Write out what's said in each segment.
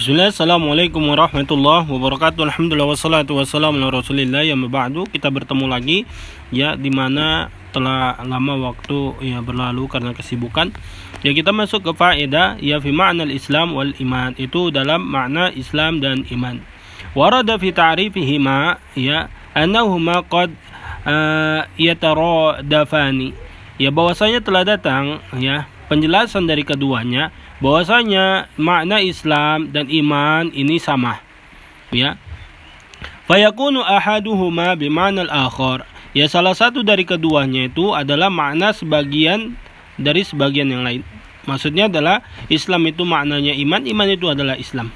Bismillah, Assalamualaikum warahmatullahi wabarakatuh. Alhamdulillah wassalatu wassalamu ala rasulillah. Yang ba'du, kita bertemu lagi ya, dimana telah lama waktu ya berlalu karena kesibukan. Ya, kita masuk ke faedah ya fi ma'na al-islam wal iman, itu dalam makna Islam dan iman. Warada fi ta'rifihima ya annahuma qad yataradafani. Ya, bahwasanya telah datang ya penjelasan dari keduanya bahwasanya makna Islam dan iman ini sama ya. Fayakunu ahaduhuma bima'na al-akhar. Ya, salah satu dari keduanya itu adalah makna sebagian dari sebagian yang lain. Maksudnya adalah Islam itu maknanya iman, iman itu adalah Islam.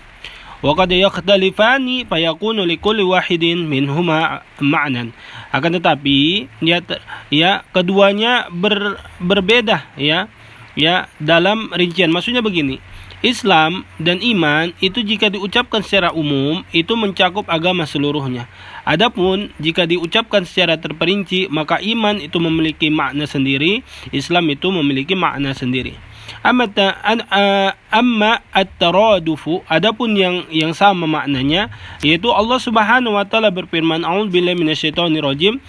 Wa qad yakhtalifani fayakunu likulli wahidin minhuma ma'nan. Akan tetapi ya keduanya berbeda ya dalam rincian. Maksudnya begini, Islam dan iman itu jika diucapkan secara umum itu mencakup agama seluruhnya. Adapun jika diucapkan secara terperinci, maka iman itu memiliki makna sendiri, Islam itu memiliki makna sendiri. Amma at-taradufu, adapun yang sama maknanya, yaitu Allah Subhanahu wa taala berfirman, a'udzubillahi minasyaitonir rajim,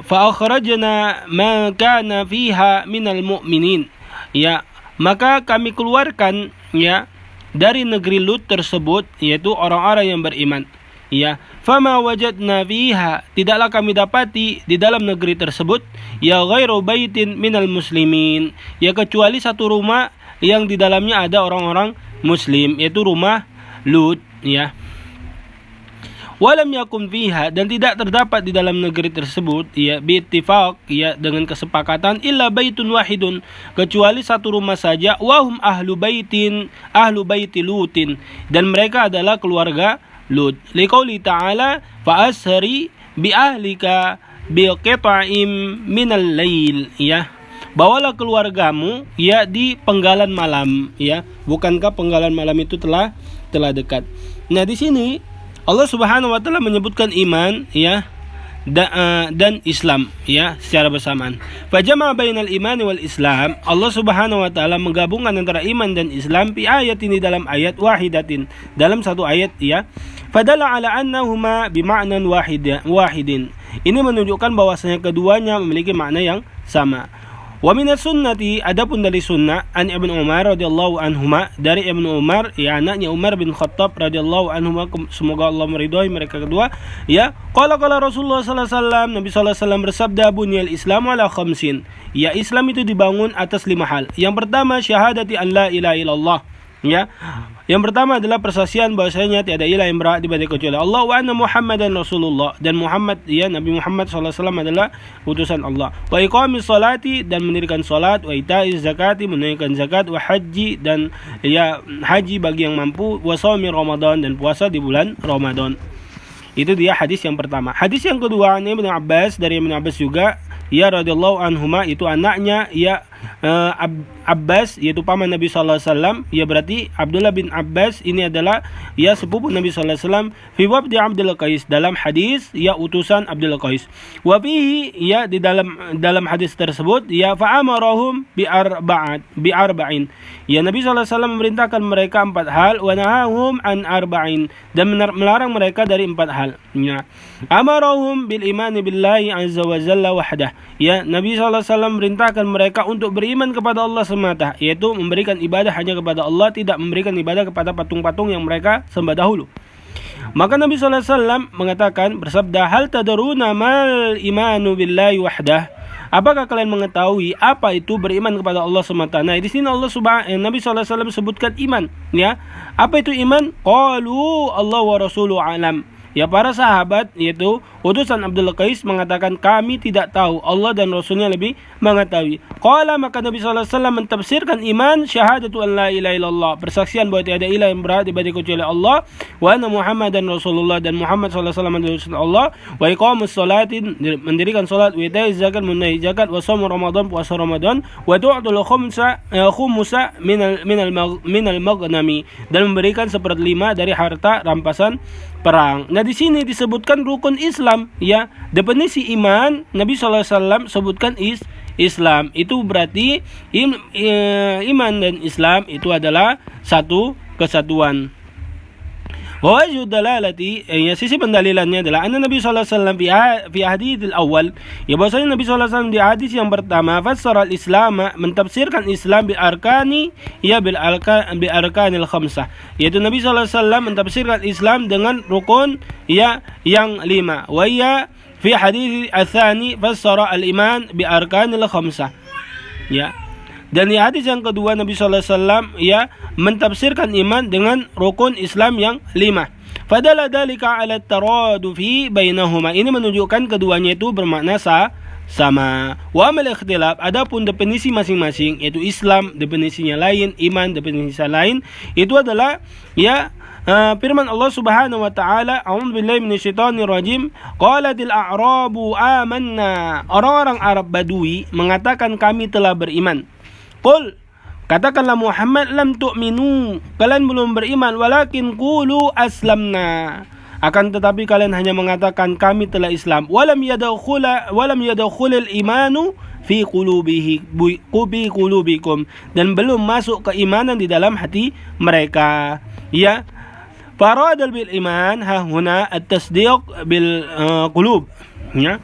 fa akhrajna ma kana fiha minal mu'minin. Ya, maka kami keluarkan ya dari negeri Lut tersebut, yaitu orang-orang yang beriman. Ya, fama wajadna fiha, tidaklah kami dapati di dalam negeri tersebut ya ghairu baitin minal muslimin, ya kecuali satu rumah yang di dalamnya ada orang-orang muslim, yaitu rumah Lut ya. Walam yakun fiha, dan tidak terdapat di dalam negeri tersebut ya biittifaq ya dengan kesepakatan illa baitun wahidun, kecuali satu rumah saja, wahum ahlu baiti Lutin, dan mereka adalah keluarga Lut. Liqauli ta'ala fa ashari bi ahlika bi qita'im minal lail ya. Bawalah keluargamu ya di penggalan malam ya. Bukankah penggalan malam itu telah dekat. Nah, di sini Allah Subhanahu wa taala menyebutkan iman ya dan Islam ya secara bersamaan. Fajama bainal imani wal Islam, Allah Subhanahu wa taala menggabungkan antara iman dan Islam fi ayat ini dalam ayat wahidatin, dalam satu ayat ya. Fadalla ala annahuma bima'nan wahidin. Ini menunjukkan bahwasanya keduanya memiliki makna yang sama. Wa minas sunnati, adapun dari sunnah, an Ibnu Umar radhiyallahu anhuma, dari Ibnu Umar ya anaknya Umar bin Khattab radhiyallahu anhuma, semoga Allah meridhai mereka kedua ya. Qala Rasulullah sallallahu alaihi wasallam, Nabi sallallahu alaihi wasallam bersabda, bunyal Islamu ala khamsin. Ya, Islam itu dibangun atas 5 hal. Yang pertama syahadati an la ilaha illallah ya. Yang pertama adalah persaksian bahwasanya tiada ilah yang berhak diibadahi kecuali Allah, wa anna Muhammadan Rasulullah, dan Muhammad ya Nabi Muhammad sallallahu alaihi wasallam adalah utusan Allah. Wa iqamis salati, dan mendirikan salat, wa itaiz zakati, menunaikan zakat, wa haji, dan ya haji bagi yang mampu, wa shaumi Ramadan, dan puasa di bulan Ramadan. Itu dia hadis yang pertama. Hadis yang kedua ini Ibnu Abbas, dari Ibnu Abbas juga ya radhiyallahu anhuma, itu anaknya ya Abbas, yaitu paman Nabi sallallahu alaihi wasallam. Ya, berarti Abdullah bin Abbas ini adalah ya sepupu Nabi sallallahu alaihi wasallam. Fi wabdi Abdul Qais, dalam hadis ya utusan Abdul Qais. Wa fihi, ya di dalam hadis tersebut ya fa amarahum bi arba'in. Ya, Nabi sallallahu alaihi wasallam memerintahkan mereka 4 hal, wa nahahum an arba'in, dan melarang mereka dari 4 hal. Ya. Amarahum bil imani billahi azza wa jalla wahdah. Ya, Nabi sallallahu alaihi wasallam merintahkan mereka untuk beriman kepada Allah semata, yaitu memberikan ibadah hanya kepada Allah, tidak memberikan ibadah kepada patung-patung yang mereka sembah dahulu. Maka Nabi sallallahu alaihi wasallam mengatakan, bersabda, hal tadruna mal imanu billahi wahdah. Apakah kalian mengetahui apa itu beriman kepada Allah semata? Nah, di sini Nabi sallallahu alaihi wasallam sebutkan iman, ya. Apa itu iman? Qalu Allah wa rasuluhu alam. Ya, para sahabat yaitu utusan Abdul Qais mengatakan, kami tidak tahu, Allah dan Rasulnya lebih mengetahui. Qala, maka Nabi sallallahu alaihi wasallam mentafsirkan iman, syahadatu an la ilaha illallah, persaksian bahwa tiada ilah yang berhak diibadahi kecuali Allah, wa anna Muhammadan Rasulullah, dan Muhammad sallallahu alaihi wasallam adalah utusan Allah, wa iqamus sholatin, mendirikan salat, wa itaiz zakat, menunaikan zakat, wa shaum Ramadan, puasa Ramadan, wa tu'tul khumsa minal maghnami, dan memberikan 1/5 dari harta rampasan perang. Nah, di sini disebutkan rukun Islam ya. Definisi iman Nabi sallallahu alaihi wasallam sebutkan Islam. Itu berarti iman dan Islam itu adalah satu kesatuan. Wa wajhu dalalati, sisi pendalilannya adalah anna Nabi sallallahu alaihi wasallam fi hadits al-awwal, ya bahwasanya Nabi sallallahu alaihi wasallam di hadis yang pertama fassara al-Islam, mentafsirkan Islam bil arkani, ya bil arkanil khamsah, yaitu Nabi sallallahu alaihi wasallam mentafsirkan Islam dengan rukun ya yang 5. Wa ya fi hadits al-tsani fassara al-iman bi arkanil khamsah. Ya. Dan di hadis yang kedua Nabi sallallahu alaihi wasallam ya mentafsirkan iman dengan rukun Islam yang 5. Fadalla dzalika 'ala at-taradufi bainahuma. Ini menunjukkan keduanya itu bermakna sama. Wa amal ikhtilaf, adapun definisi masing-masing, yaitu Islam definisinya lain, iman definisinya lain, itu adalah ya firman Allah Subhanahu wa taala, a'udzu billahi minasyaitonir rajim, qalatil a'rabu amanna. Orang-orang Arab Badui mengatakan kami telah beriman. Qul, katakanlah Muhammad, lam tu'minu, kalian belum beriman, walakin qulu aslamna, akan tetapi kalian hanya mengatakan kami telah Islam. Walam yadkhulul imanu fi qulubikum, dan belum masuk keimanan di dalam hati mereka. Ya, faradal bil iman hahuna at-tasdiq bil qulub. Ya.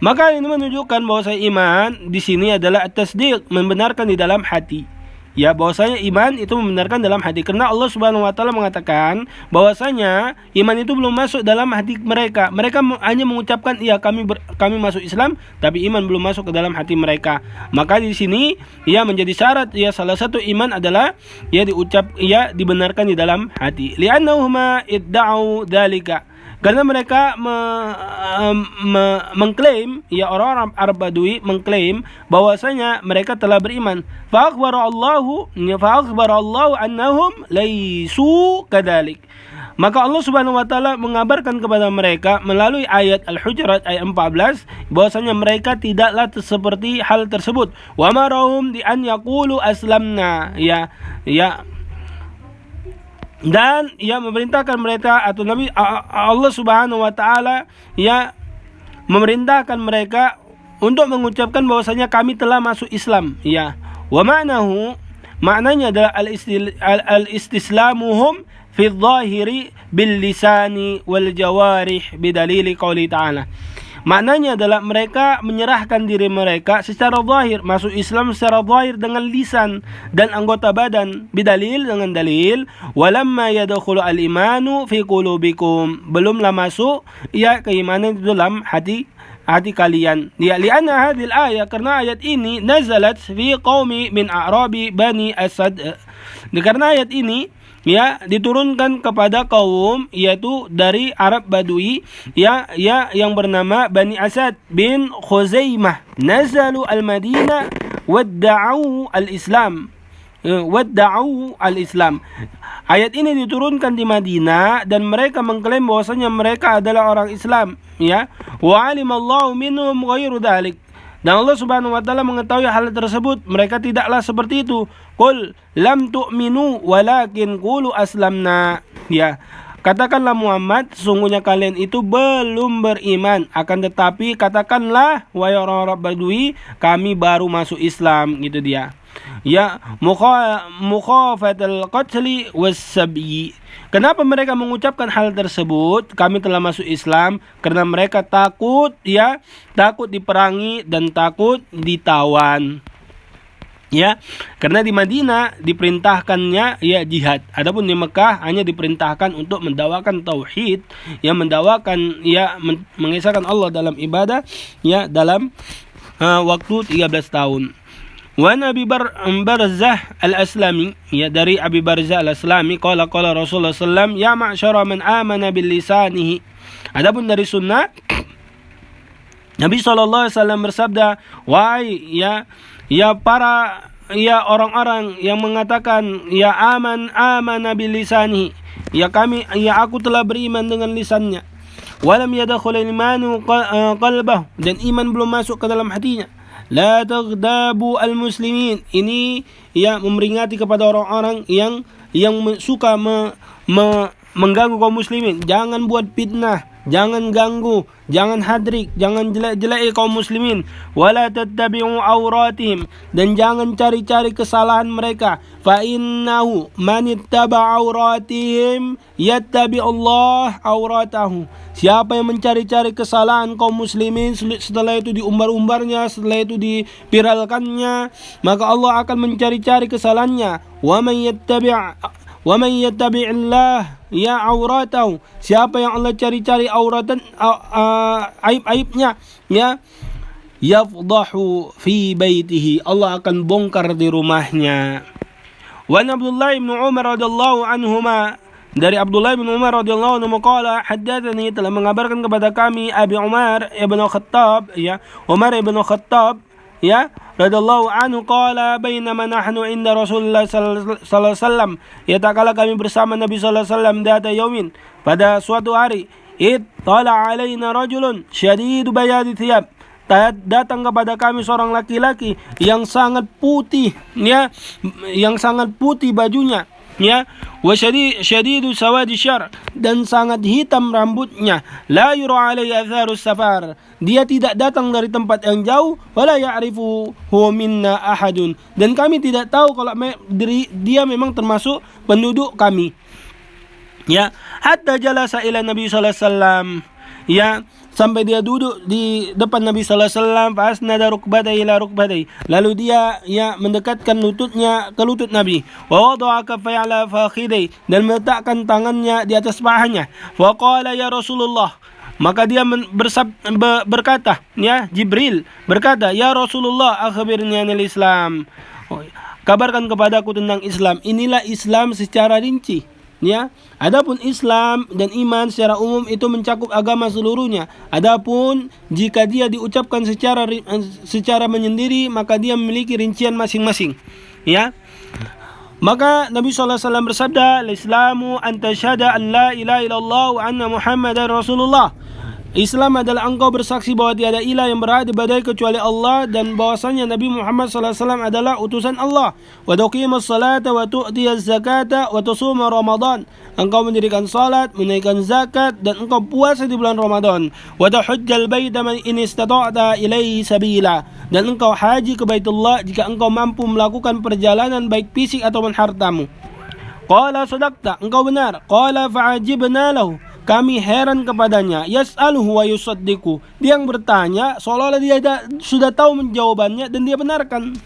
Maka ini menunjukkan bahwasanya iman di sini adalah at-tasdiq, membenarkan di dalam hati. Ya, bahwasanya iman itu membenarkan dalam hati. Karena Allah Subhanahu wa taala mengatakan bahwasanya iman itu belum masuk dalam hati mereka. Mereka hanya mengucapkan iya kami masuk Islam, tapi iman belum masuk ke dalam hati mereka. Maka di sini ya menjadi syarat ya salah satu iman adalah ya dibenarkan di dalam hati. Li'annahuma idda'u dzalika. Karena mereka mengklaim, ya orang-orang Arab Badui mengklaim bahwasanya mereka telah beriman. Fa akhbara Allah annahum laisu kadzalik. Maka Allah Subhanahu wa taala mengabarkan kepada mereka melalui ayat Al-Hujurat ayat 14 bahwasanya mereka tidaklah seperti hal tersebut. Wa marahum di an yaqulu aslamna, dan ia memerintahkan mereka atau Nabi Allah Subhanahu wa taala ya memerintahkan mereka untuk mengucapkan bahwasanya kami telah masuk Islam. Ya. Wa maknanya adalah al-istislamuhum fi dhahiri bil lisani wal jawarih bidalili qauli ta'ala. Maknanya adalah mereka menyerahkan diri mereka secara zahir, masuk Islam secara zahir dengan lisan dan anggota badan, bidalil dengan dalil, walamma yadkhulu al-imanu fi qulubikum, belumlah masuk ya keimanan di dalam hati kalian. Ya, lianna hadhil ayat, karena ayat ini nazalat fi qaumi min a'rabi bani Asad. Karena ayat ini ya diturunkan kepada kaum yaitu dari Arab Badui yang bernama Bani Asad bin Khuzaimah. Nazalu al-Madinah wadda'u al-Islam. Ayat ini diturunkan di Madinah dan mereka mengklaim bahwasanya mereka adalah orang Islam, ya. Wa alimallahu minhum ghairu dzalik. Dan Allah Subhanahu wa taala mengetahui hal tersebut, mereka tidaklah seperti itu. Qul lam tu'minu walakin qulu aslamna. Ya. Katakanlah Muhammad, sesungguhnya kalian itu belum beriman, akan tetapi katakanlah wahai orang-orang Badui, kami baru masuk Islam, gitu dia. Ya, mukhafatul qatli was-sabyi. Kenapa mereka mengucapkan hal tersebut? Kami telah masuk Islam karena mereka takut diperangi dan takut ditawan. Ya, karena di Madinah diperintahkannya ya jihad. Adapun di Mekah hanya diperintahkan untuk mendakwakan tauhid, mengesahkan Allah dalam ibadah ya dalam waktu 13 tahun. Wa Abi Barzah al-Aslami, ya dari Abi Barzah al-Aslami, qala Rasulullah sallallahu ya ma'syara man amana bil lisanihi. Adapun dari sunnah Nabi sallallahu alaihi wasallam bersabda, wahai para orang-orang yang mengatakan amana bil lisanihi, aku telah beriman dengan lisannya, walam yadkhul imanu qalbahu, dan iman belum masuk ke dalam hatinya. La taghdabu al-muslimin. Ini memperingati kepada orang-orang yang suka mengganggu kaum muslimin. Jangan buat fitnah jangan ganggu, jangan hadrik, jangan jelek-jeleki kaum muslimin. Wala tattabi'u auratihim, dan jangan cari-cari kesalahan mereka. Fa innahu man ittaba auratihim yattabi Allah auratahu. Siapa yang mencari-cari kesalahan kaum muslimin, setelah itu diumbar-umbarnya, setelah itu dipiralkannya, maka Allah akan mencari-cari kesalahannya. Wa man yattabi'illah ya auratahu. Siapa yang Allah cari-cari auratan aib-aibnya, ya, yafdahu fi baitihi, Allah akan bongkar di rumahnya. Wa Abdullah bin Umar radhiyallahu anhuma, dari Abdullah bin Umar radhiyallahu anhu qala haddatsani, telah mengabarkan kepada kami Abi Umar ibn Khattab, ya, Umar ibn Khattab, ya, radhiyallahu anhu qala bainama nahnu inda Rasulullah sallallahu alaihi wasallam, ya, tak kala kami bersama Nabi sallallahu alaihi wasallam, data yaumin, pada suatu hari, tala alaina rajulun syadidu bayadi thiyab, datang kepada kami seorang laki-laki yang sangat putih, ya, yang sangat putih bajunya, ya, wa syadidu sawadi syar, dan sangat hitam rambutnya, la yura alaihi atharus safar, dia tidak datang dari tempat yang jauh, wala ya'rifu huwa minna ahadun, dan kami tidak tahu kalau dia memang termasuk penduduk kami, ya, hatta jalasa ila Nabi sallallahu alaihi wasallam, ya, sampai dia duduk di depan Nabi sallallahu alaihi wasallam, fa asnada rukbatai ila rukbatai, lalu dia, ya, mendekatkan lututnya ke lutut Nabi, wa wada'a kaffai ala fakhidai, dan meletakkan tangannya di atas pahanya, wa qala ya Rasulullah, maka dia berkata, ya, Jibril berkata, ya Rasulullah akhbirni anil Islam, kabarkan kepadaku tentang Islam. Inilah Islam secara rinci, ya. Adapun Islam dan iman secara umum itu mencakup agama seluruhnya. Adapun jika dia diucapkan secara menyendiri, maka dia memiliki rincian masing-masing, ya. Maka Nabi sallallahu alaihi wasallam bersabda, "Al-Islamu an tashhada an la ilaha illallah wa anna Muhammadar Rasulullah." Islam adalah engkau bersaksi bahwa tiada ilah yang berhak diibadahi kecuali Allah, dan bahwasanya Nabi Muhammad SAW adalah utusan Allah. Wa tuqimus salata wa tu'tiyaz zakata wa tusuma Ramadan. Engkau mendirikan salat, menunaikan zakat, dan engkau puasa di bulan Ramadan. Wa tahujjal baita man in istata'ta ilaihi sabila. Dan engkau haji ke Baitullah jika engkau mampu melakukan perjalanan baik fisik ataupun hartamu. Qala sadaqta, engkau benar. Qala fa'ajibna lahu, kami heran kepadanya. Yas'aluhu wa yusaddiqu, dia yang bertanya seolah-olah dia sudah tahu jawabannya dan dia benarkan.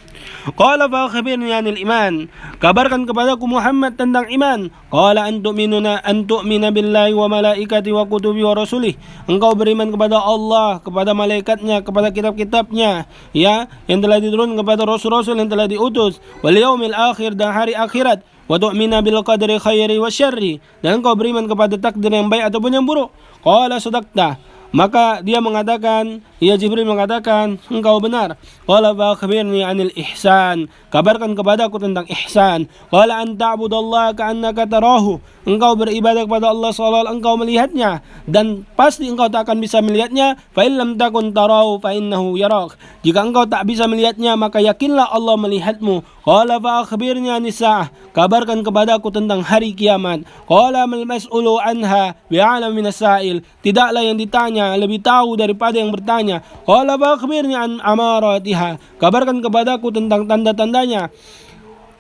Qala fa akhbirni anil iman, kabarkan kepadaku Muhammad tentang iman. Qala an tu'mina billahi wa malaikati wa kutubi wa rasulih, engkau beriman kepada Allah, kepada malaikatnya, kepada kitab-kitabnya, ya, yang telah diturunkan kepada rasul-rasul yang telah diutus, wal yaumil akhir, dan hari akhirat, wa tu'mina bil qadri khairi wa syarri, dan engkau beriman kepada takdir yang baik ataupun yang buruk. Qala sadaqta, maka dia mengatakan, ya, Jibril mengatakan, engkau benar. Qala fa akhbirni anil ihsan, kabarkan kepadaku tentang ihsan. Qala an ta'budallaha ka'annaka tarahu, engkau beribadah kepada Allah seolah-olah engkau melihatnya, dan pasti engkau tak akan bisa melihatnya. Fa illam takun tarahu fa innahu yarak, jika engkau tak bisa melihatnya maka yakinlah Allah melihatmu. Qala fa akhbirni anis sa'ah, kabarkan kepadaku tentang hari kiamat. Qala mal mas'ulu anha bi'alam minas sa'il, tidaklah yang ditanya lebih tahu daripada yang bertanya. Qala fa akhbirni an amaratiha, kabarkan kepadaku tentang tanda-tandanya.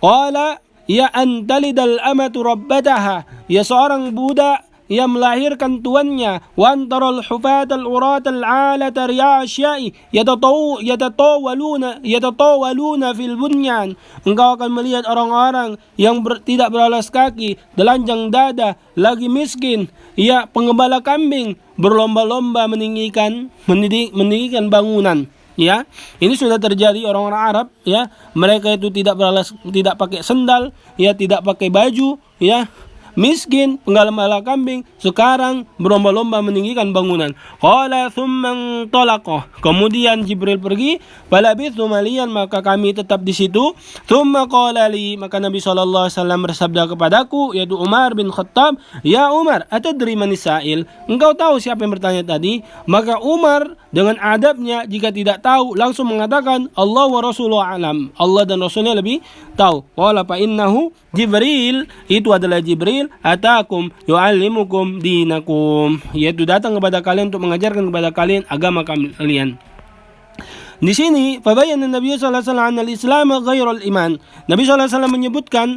Qala ya antalidal amatu rabbataha, ya, seorang budak yang melahirkan tuannya. Wa antaral hufatal uratal alata riyasyai yatatawaluna fil bunyan, engkau akan melihat orang-orang yang tidak beralas kaki, telanjang dada, lagi miskin, ya, pengembala kambing, berlomba-lomba meninggikan bangunan. Ya, ini sudah terjadi orang-orang Arab, ya, mereka itu tidak pakai sendal, ya, tidak pakai baju, ya, miskin, penggembala kambing, sekarang berlomba-lomba meninggikan bangunan. Qala thumma talaqa, kemudian Jibril pergi, falabithu maliyan, maka kami tetap di situ. Thumma qala li, maka Nabi sallallahu alaihi wasallam bersabda kepadaku, yaitu Umar bin Khattab, ya Umar, atadri manis sa'il, engkau tahu siapa yang bertanya tadi? Maka Umar dengan adabnya, jika tidak tahu langsung mengatakan Allah wa rasuluhu alam, Allah dan Rasulnya lebih tahu. Qala fa innahu Jibril, itu adalah Jibril, atakum yu'allimukum dinakum, yaitu datang kepada kalian untuk mengajarkan kepada kalian agama kalian. Di sini fabayana Nabi sallallahu alaihi wasallam al-Islam ghairul iman. Nabi sallallahu alaihi wasallam menyebutkan